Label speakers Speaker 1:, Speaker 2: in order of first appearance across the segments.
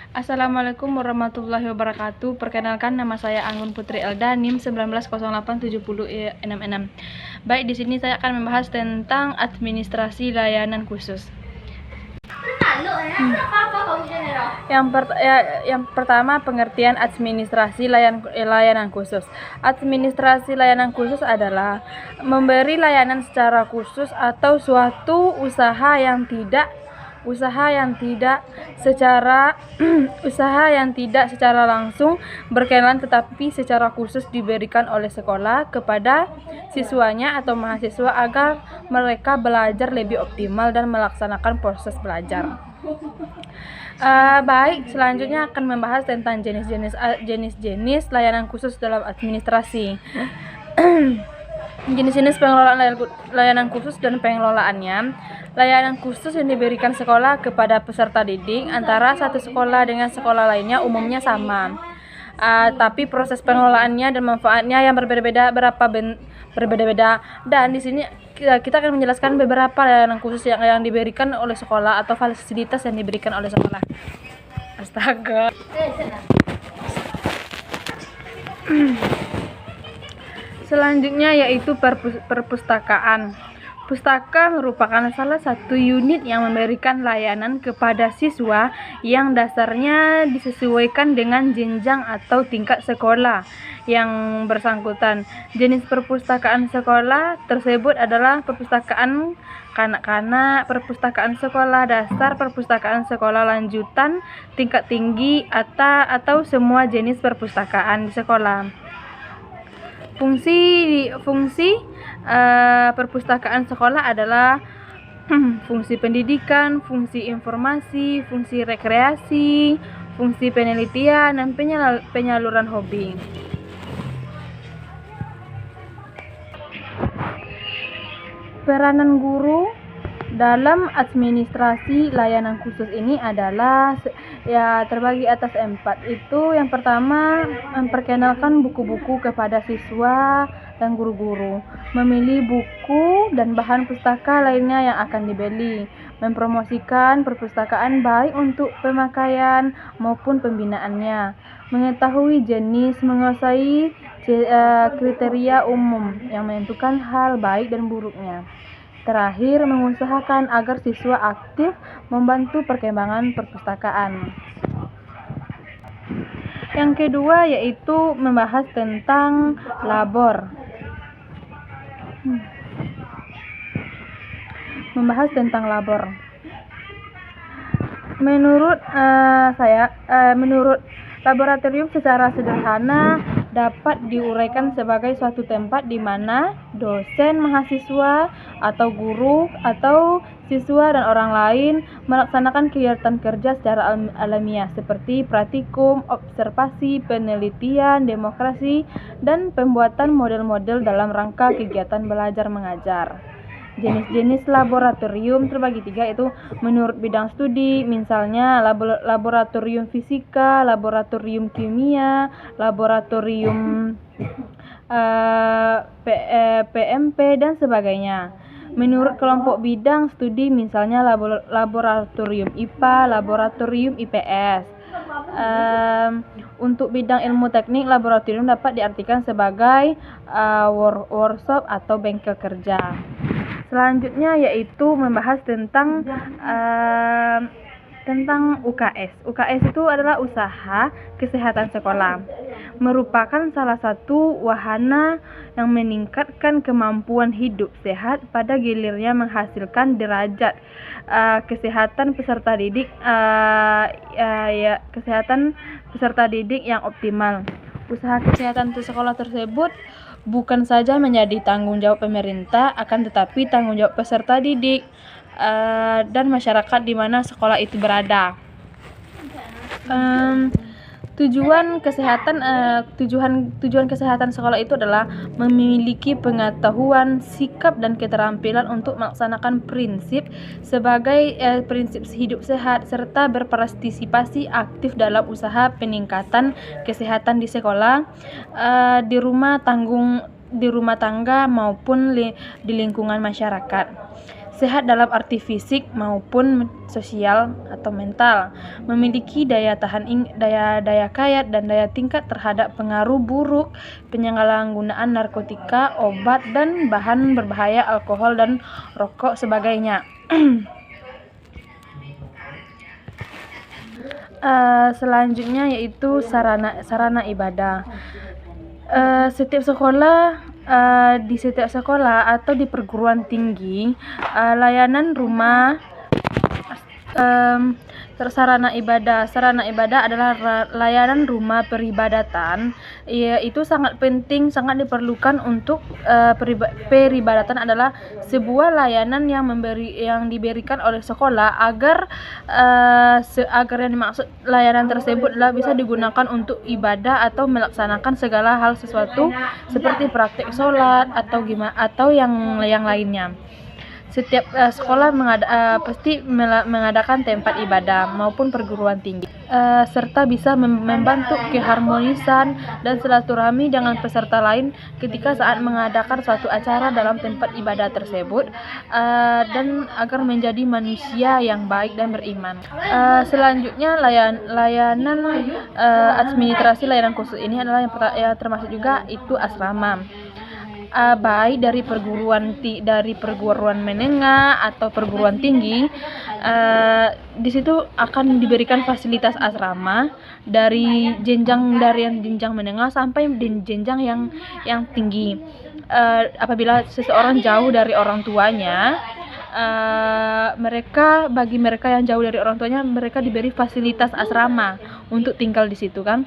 Speaker 1: Assalamualaikum warahmatullahi wabarakatuh. Perkenalkan, nama saya Anggun Putri Elda, NIM 19087066. Baik, di sini saya akan membahas tentang administrasi layanan khusus. Yang pertama, pengertian administrasi layanan khusus. Administrasi layanan khusus adalah memberi layanan secara khusus atau suatu usaha yang tidak secara langsung berkenalan tetapi secara khusus diberikan oleh sekolah kepada siswanya atau mahasiswa agar mereka belajar lebih optimal dan melaksanakan proses belajar. Baik, selanjutnya akan membahas tentang jenis-jenis layanan khusus dalam administrasi. Jenis-jenis pengelolaan layanan khusus dan pengelolaannya. Layanan khusus yang diberikan sekolah kepada peserta didik antara satu sekolah dengan sekolah lainnya umumnya sama. Tapi proses pengelolaannya dan manfaatnya yang berbeda-beda. Dan di sini kita akan menjelaskan beberapa layanan khusus yang diberikan oleh sekolah atau fasilitas yang diberikan oleh sekolah. Astaga. Selanjutnya yaitu perpustakaan. Pustaka merupakan salah satu unit yang memberikan layanan kepada siswa yang dasarnya disesuaikan dengan jenjang atau tingkat sekolah yang bersangkutan. Jenis perpustakaan sekolah tersebut adalah perpustakaan kanak-kanak, perpustakaan sekolah dasar, perpustakaan sekolah lanjutan, tingkat tinggi, atau semua jenis perpustakaan di sekolah. Fungsi perpustakaan sekolah adalah fungsi pendidikan, fungsi informasi, fungsi rekreasi, fungsi penelitian, dan penyaluran hobi. Peranan guru dalam administrasi layanan khusus ini adalah terbagi atas 4. Itu yang pertama, memperkenalkan buku-buku kepada siswa dan guru-guru, memilih buku dan bahan pustaka lainnya yang akan dibeli, mempromosikan perpustakaan baik untuk pemakaian maupun pembinaannya, mengetahui jenis, menguasai kriteria umum yang menentukan hal baik dan buruknya. Terakhir, mengusahakan agar siswa aktif membantu perkembangan perpustakaan. Yang kedua yaitu membahas tentang labor. Menurut laboratorium secara sederhana dapat diuraikan sebagai suatu tempat di mana dosen, mahasiswa, atau guru, atau siswa dan orang lain melaksanakan kegiatan kerja secara alamiah seperti praktikum, observasi, penelitian, demonstrasi, dan pembuatan model-model dalam rangka kegiatan belajar mengajar. Jenis-jenis laboratorium terbagi 3, yaitu menurut bidang studi, misalnya laboratorium fisika, laboratorium kimia, laboratorium PMP, dan sebagainya. Menurut kelompok bidang studi, misalnya laboratorium IPA, laboratorium IPS. Untuk bidang ilmu teknik, laboratorium dapat diartikan sebagai workshop atau bengkel kerja. Selanjutnya yaitu membahas tentang UKS. UKS itu adalah usaha kesehatan sekolah. Merupakan salah satu wahana yang meningkatkan kemampuan hidup sehat pada gilirnya menghasilkan derajat kesehatan peserta didik yang optimal. Usaha kesehatan di sekolah tersebut bukan saja menjadi tanggung jawab pemerintah, akan tetapi tanggung jawab peserta didik dan masyarakat di mana sekolah itu berada. Tujuan kesehatan sekolah itu adalah memiliki pengetahuan, sikap, dan keterampilan untuk melaksanakan prinsip hidup sehat serta berpartisipasi aktif dalam usaha peningkatan kesehatan di sekolah, di rumah tangga maupun di lingkungan masyarakat. sehat dalam arti fisik maupun sosial atau mental, memiliki daya kaya dan daya tingkat terhadap pengaruh buruk penyalahgunaan narkotika, obat dan bahan berbahaya, alkohol dan rokok sebagainya. Selanjutnya yaitu sarana ibadah. Di setiap sekolah atau di perguruan tinggi, layanan rumah sarana ibadah adalah layanan rumah peribadatan. Itu sangat penting, sangat diperlukan untuk peribadatan adalah sebuah layanan yang diberikan oleh sekolah agar yang dimaksud layanan tersebut adalah bisa digunakan untuk ibadah atau melaksanakan segala hal sesuatu seperti praktik sholat atau yang lainnya. Setiap sekolah pasti mengadakan tempat ibadah maupun perguruan tinggi, serta bisa membantu keharmonisan dan silaturahmi dengan peserta lain ketika saat mengadakan suatu acara dalam tempat ibadah tersebut, dan agar menjadi manusia yang baik dan beriman. Selanjutnya layanan administrasi layanan khusus ini adalah yang termasuk juga itu asrama. Baik dari perguruan menengah atau perguruan tinggi, di situ akan diberikan fasilitas asrama dari jenjang menengah sampai jenjang yang tinggi. Apabila seseorang jauh dari orang tuanya, bagi mereka yang jauh dari orang tuanya, mereka diberi fasilitas asrama untuk tinggal di situ kan.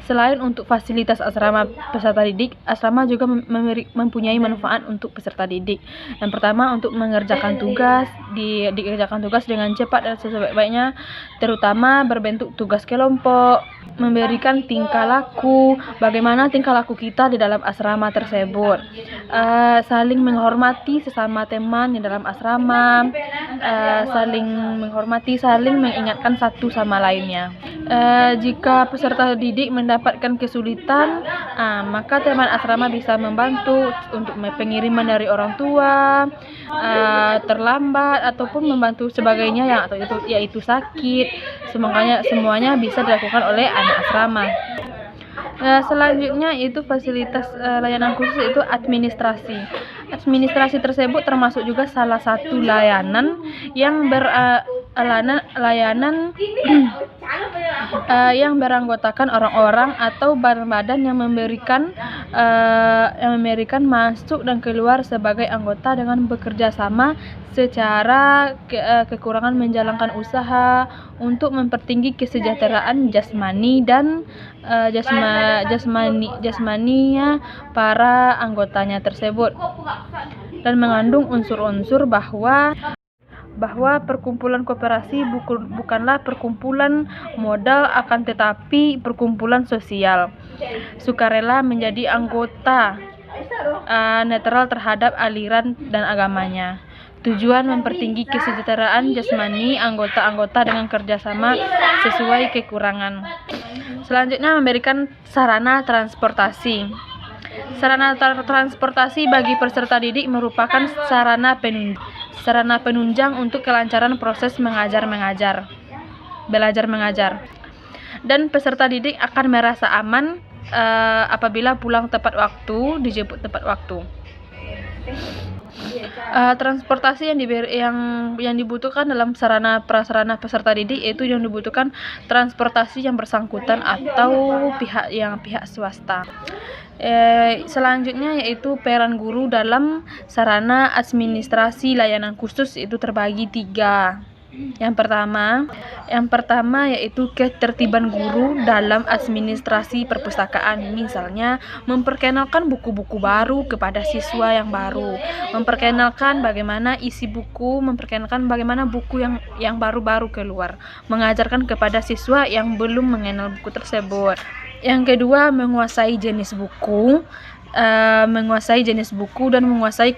Speaker 1: Selain untuk fasilitas asrama peserta didik, asrama juga mempunyai manfaat untuk peserta didik. Yang pertama, untuk mengerjakan tugas, dikerjakan tugas dengan cepat dan sebaik-baiknya, terutama berbentuk tugas kelompok, memberikan tingkah laku, bagaimana tingkah laku kita di dalam asrama tersebut, saling menghormati sesama teman di dalam asrama, saling mengingatkan satu sama lainnya. Jika peserta didik mendapatkan kesulitan, maka teman asrama bisa membantu untuk pengiriman dari orang tua, terlambat ataupun membantu sebagainya yaitu sakit. Semuanya bisa dilakukan oleh anak asrama. Selanjutnya itu fasilitas layanan khusus itu administrasi. Administrasi tersebut termasuk juga salah satu layanan yang yang beranggotakan orang-orang atau badan yang memberikan masuk dan keluar sebagai anggota dengan bekerja sama secara kekurangan menjalankan usaha untuk mempertinggi kesejahteraan jasmani dan jasmaninya para anggotanya tersebut, dan mengandung unsur-unsur bahwa perkumpulan koperasi bukanlah perkumpulan modal, akan tetapi perkumpulan sosial. Sukarela menjadi anggota netral terhadap aliran dan agamanya. Tujuan mempertinggi kesejahteraan jasmani anggota-anggota dengan kerjasama sesuai kekurangan. Selanjutnya, memberikan sarana transportasi. Sarana transportasi bagi peserta didik merupakan sarana penunjang untuk kelancaran proses belajar mengajar, dan peserta didik akan merasa aman apabila pulang tepat waktu, dijemput tepat waktu. Transportasi yang dibutuhkan dalam sarana prasarana peserta didik itu yang dibutuhkan transportasi yang bersangkutan atau pihak swasta. Selanjutnya yaitu peran guru dalam sarana administrasi layanan khusus itu terbagi 3. Yang pertama yaitu ketertiban guru dalam administrasi perpustakaan. Misalnya, memperkenalkan buku-buku baru kepada siswa yang baru, memperkenalkan bagaimana isi buku, memperkenalkan bagaimana buku yang baru-baru keluar, mengajarkan kepada siswa yang belum mengenal buku tersebut. Yang kedua, menguasai jenis buku dan menguasai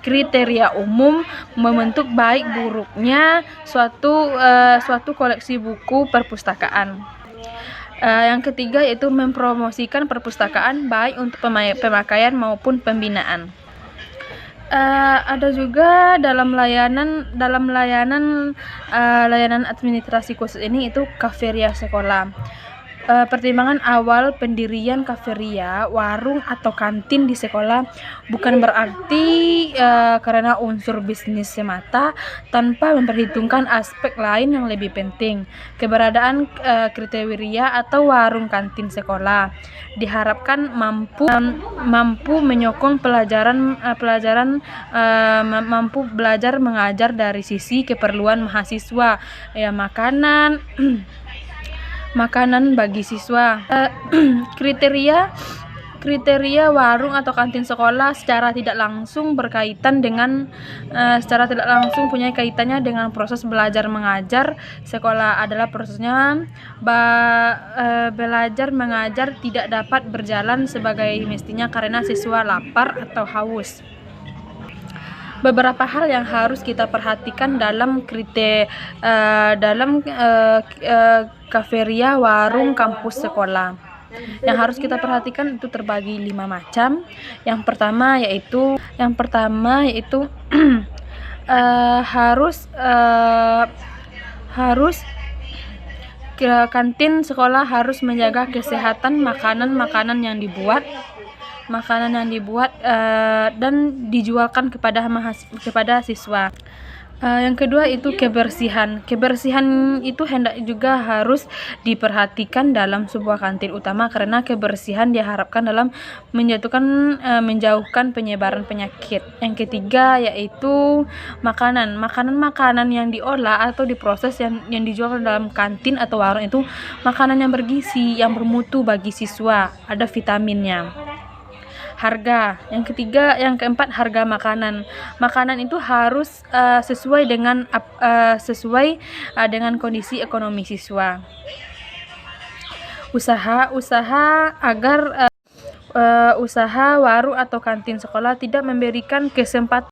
Speaker 1: kriteria umum membentuk baik buruknya suatu koleksi buku perpustakaan. Yang ketiga yaitu mempromosikan perpustakaan baik untuk pemakaian maupun pembinaan. Ada juga layanan administrasi khusus ini itu Kaferia sekolah. Pertimbangan awal pendirian kaferia, warung atau kantin di sekolah bukan berarti karena unsur bisnis semata tanpa memperhitungkan aspek lain yang lebih penting. Keberadaan kriteria atau warung kantin sekolah diharapkan mampu menyokong mampu belajar mengajar dari sisi keperluan mahasiswa, ya makanan bagi siswa. Kriteria warung atau kantin sekolah secara tidak langsung punya kaitannya dengan proses belajar mengajar sekolah. Adalah prosesnya belajar mengajar tidak dapat berjalan sebagai mestinya karena siswa lapar atau haus. Beberapa hal yang harus kita perhatikan dalam kaferia warung kampus sekolah. Yang harus kita perhatikan itu terbagi 5 macam. Yang pertama yaitu harus kantin sekolah harus menjaga kesehatan makanan yang dibuat dan dijualkan kepada siswa. Yang kedua itu kebersihan itu hendak juga harus diperhatikan dalam sebuah kantin utama karena kebersihan diharapkan dalam menjauhkan penyebaran penyakit. Yang ketiga yaitu makanan yang diolah atau diproses yang dijual dalam kantin atau warung itu makanan yang bergizi, yang bermutu bagi siswa, ada vitaminnya. Harga. Yang keempat harga makanan itu harus sesuai dengan kondisi ekonomi siswa. Usaha agar usaha warung atau kantin sekolah tidak memberikan kesempatan